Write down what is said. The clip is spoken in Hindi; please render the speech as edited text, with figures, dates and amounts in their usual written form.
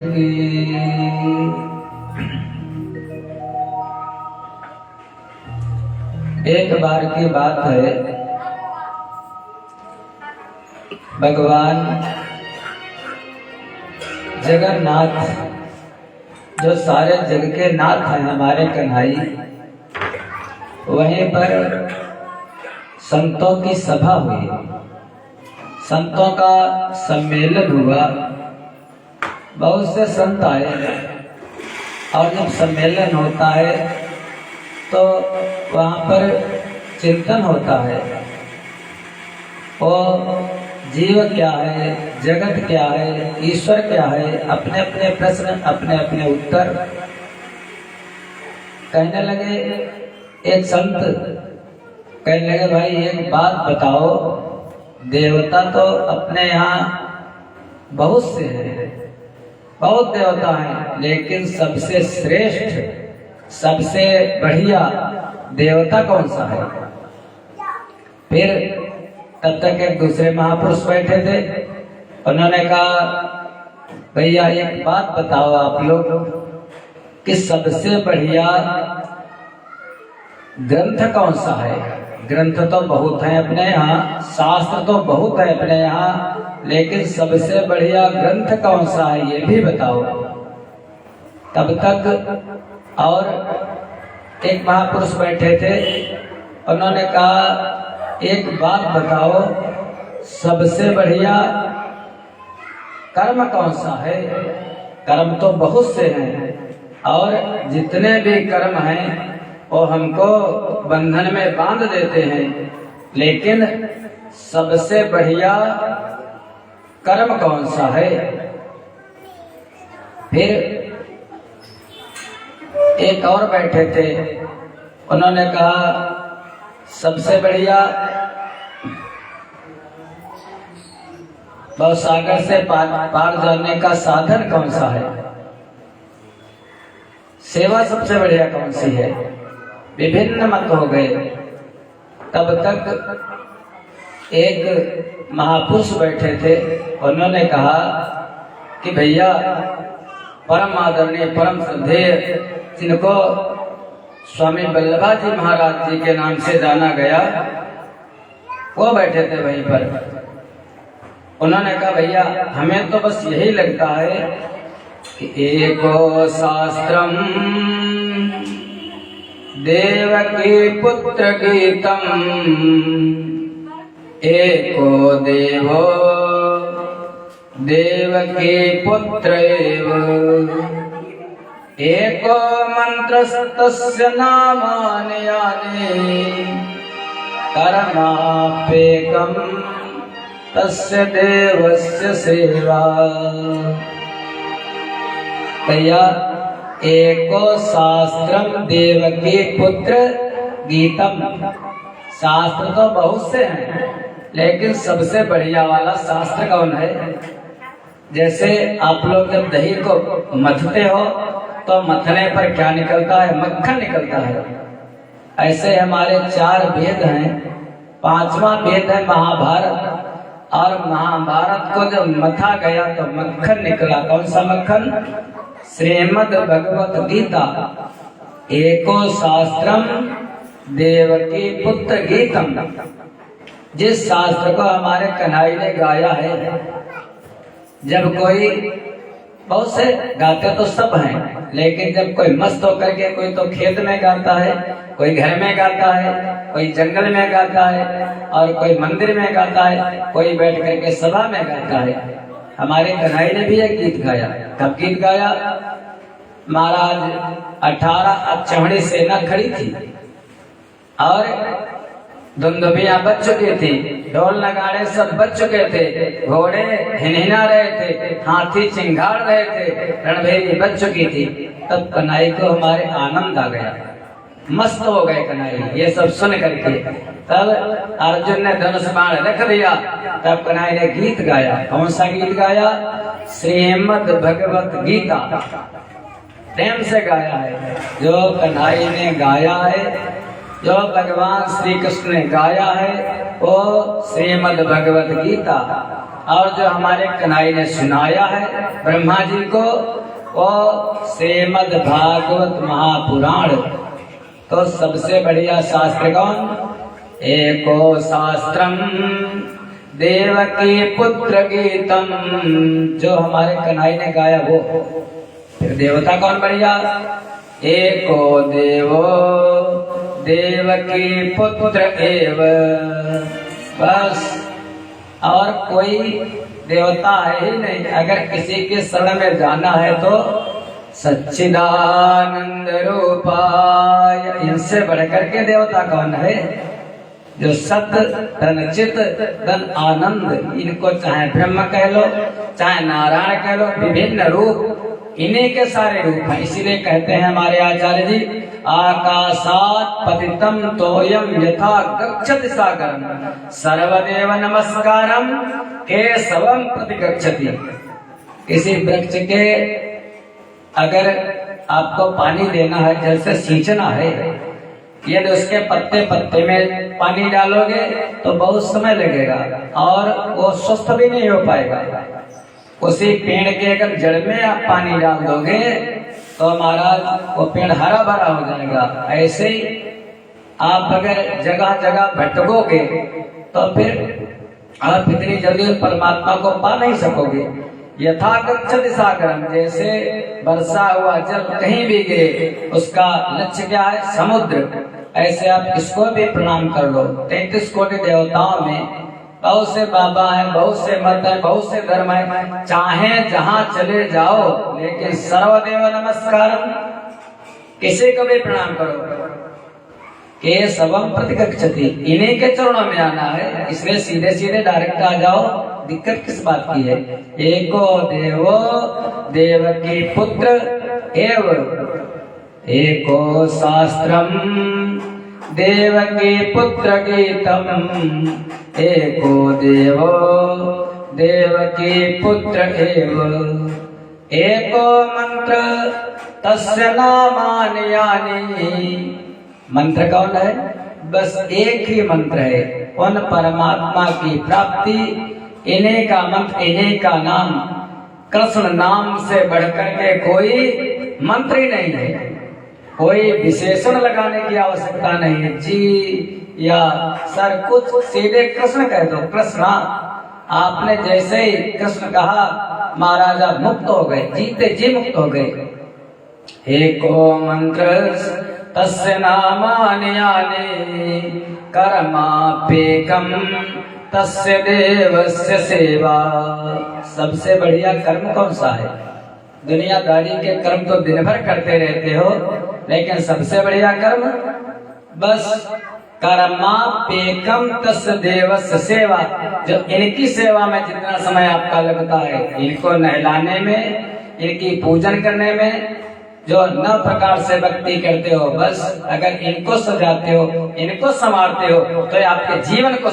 एक बार की बात है, भगवान जगन्नाथ जो सारे जग के नाथ हैं, हमारे कन्हई, वहीं पर संतों की सभा हुई, संतों का सम्मेलन हुआ। बहुत से संत आए और जब सम्मेलन होता है तो वहाँ पर चिंतन होता है, वो जीव क्या है, जगत क्या है, ईश्वर क्या है, अपने अपने प्रश्न, अपने अपने उत्तर कहने लगे। एक संत कहने लगे, भाई एक बात बताओ, देवता तो अपने यहाँ बहुत से हैं, बहुत देवता हैं, लेकिन सबसे श्रेष्ठ, सबसे बढ़िया देवता कौन सा है? फिर तब तक एक दूसरे महापुरुष बैठे थे, उन्होंने कहा, भैया एक बात बताओ आप लोग कि सबसे बढ़िया ग्रंथ कौन सा है? ग्रंथ तो बहुत हैं अपने यहाँ, शास्त्र तो बहुत है अपने यहाँ, लेकिन सबसे बढ़िया ग्रंथ कौन सा है ये भी बताओ। तब तक और एक महापुरुष बैठे थे, उन्होंने कहा, एक बात बताओ, सबसे बढ़िया कर्म कौन सा है? कर्म तो बहुत से हैं और जितने भी कर्म हैं वो हमको बंधन में बांध देते हैं, लेकिन सबसे बढ़िया कर्म कौन सा है? फिर एक और बैठे थे, उन्होंने कहा, सबसे बढ़िया भवसागर से पार जाने का साधन कौन सा है? सेवा सबसे बढ़िया कौन सी है? विभिन्न मत हो गए। तब तक एक महापुरुष बैठे थे, उन्होंने कहा कि भैया परम आदरणीय, परम श्रद्धेय, जिनको स्वामी वल्लभाजी महाराज जी के नाम से जाना गया, वो बैठे थे वहीं पर। उन्होंने कहा, भैया हमें तो बस यही लगता है कि एको शास्त्रम देवकी पुत्र गीतम, एको देवो देवकी पुत्र एव, एको मंत्रस्तस्य नामानि यानि, कर्माप्येकं तस्य देवस्य सेवा। भैया एको शास्त्रम देवकी पुत्र गीतम, शास्त्र तो बहुत से हैं, लेकिन सबसे बढ़िया वाला शास्त्र कौन है? जैसे आप लोग जब दही को मथते हो तो मथने पर क्या निकलता है? मक्खन निकलता है। ऐसे हमारे 4 वेद हैं, 5वां वेद है महाभारत, और महाभारत को जब मथा गया तो मक्खन निकला। कौन सा मक्खन? श्रीमद् भगवत गीता। एको शास्त्रम देवकी पुत्र गीतम, जिस शास्त्र को हमारे कन्हई ने गाया है। जब कोई, बहुत से गाते तो सब हैं, लेकिन जब कोई मस्त होकर के, कोई तो खेत में गाता है, कोई घर में गाता है, कोई जंगल में गाता है, और कोई मंदिर में गाता है, कोई बैठ करके सभा में गाता है। हमारे कन्हई ने भी एक गीत गाया। कब गीत गाया? महाराज 18 चौड़ी सेना खड़ी थी और धुंधुभियां बज चुकी थी, ढोल नगाड़े सब बज चुके थे, घोड़े हिनहिना रहे थे, हाथी चिंगाड़ रहे थे, रणभेरी बज चुकी थी। तब कन्हई को हमारे आनंद आ गया, मस्त हो गए कन्हई ये सब सुन करके। तब अर्जुन ने धनुष बाण रख दिया, तब कन्हई ने गीत गाया। कौन सा गीत गाया? श्रीमद् भगवत गीता। प्रेम से गाया है, जो कन्हई ने गाया है, जो भगवान श्री कृष्ण ने गाया है, वो श्रीमद् भगवत गीता। और जो हमारे कन्हैया ने सुनाया है ब्रह्मा जी को, वो श्रीमद् भागवत महापुराण। तो सबसे बढ़िया शास्त्र कौन? एको शास्त्रम देवकी पुत्र गीतम, जो हमारे कन्हैया ने गाया वो। फिर देवता कौन बढ़िया? एको देवो देवकी पुत्र एव, बस और कोई देवता है ही नहीं। अगर किसी के शरण में जाना है तो सच्चिदानंद रूपाय, इनसे बढ़कर के देवता कौन है? जो सत्य धन चित धन आनंद, इनको चाहे ब्रह्म कह लो चाहे नारायण कह लो, विभिन्न रूप इन्हीं के सारे रूप हैं। इसीलिए कहते हैं हमारे आचार्य जी, आकाशात पतितम तोयम यथा गच्छति सागरम सर्वदेव नमस्कारम केशवम प्रति गच्छति। किसी वृक्ष के अगर आपको पानी देना है, जल से सींचना है, यदि उसके पत्ते पत्ते में पानी डालोगे तो बहुत समय लगेगा और वो स्वस्थ भी नहीं हो पाएगा। उसी पेड़ के अगर जड़ में आप पानी डाल दोगे तो महाराज वो पेड़ हरा भरा हो जाएगा। ऐसे ही आप अगर जगह जगह भटकोगे तो फिर आप इतनी जल्दी परमात्मा को पा नहीं सकोगे। यथा गच्छति सागरम, जैसे वर्षा हुआ जल कहीं भी गिरे उसका लक्ष्य क्या है? समुद्र। ऐसे आप इसको भी प्रणाम कर लो। 33 कोटि देवताओं में बहुत से बाबा हैं, बहुत से मत हैं, बहुत से धर्म हैं, चाहे जहाँ चले जाओ, लेकिन सर्वदेव नमस्कार, किसी को भी प्रणाम करो। केशवम प्रति गच्छति, इन्हीं के चरणों में आना है। इसलिए सीधे सीधे डायरेक्ट आ जाओ, दिक्कत किस बात की है? एको देवो देवकी पुत्र एव एको शास्त्रम देवकी पुत्र गीतम एको देवो देवकी पुत्र एव एको मंत्र तस्य नामानि यानि। मंत्र कौन है? बस एक ही मंत्र है, उन परमात्मा की प्राप्ति। इन्हीं का मंत्र, इन्हीं का नाम। कृष्ण नाम से बढ़कर के कोई मंत्र ही नहीं है। कोई विशेषण लगाने की आवश्यकता नहीं है, जी या सर, कुछ सीधे कृष्ण कह दो। कृष्ण, आपने जैसे ही कृष्ण कहा महाराजा मुक्त हो गए, जीते जी मुक्त हो गए। एको मंत्र तस्य नामानि यानि कर्माप्येकं तस्य देवस्य सेवा। सबसे बढ़िया कर्म कौन सा है? दुनियादारी के कर्म तो दिन भर करते रहते हो, लेकिन सबसे बढ़िया कर्म बस कर्माप्येकं तस्य देवस्य सेवा। जो इनकी सेवा में जितना समय आपका लगता है, इनको नहलाने में, इनकी पूजन करने में, जो 9 प्रकार से भक्ति करते हो, बस अगर इनको सजाते हो, इनको संवारते हो, तो आपके जीवन को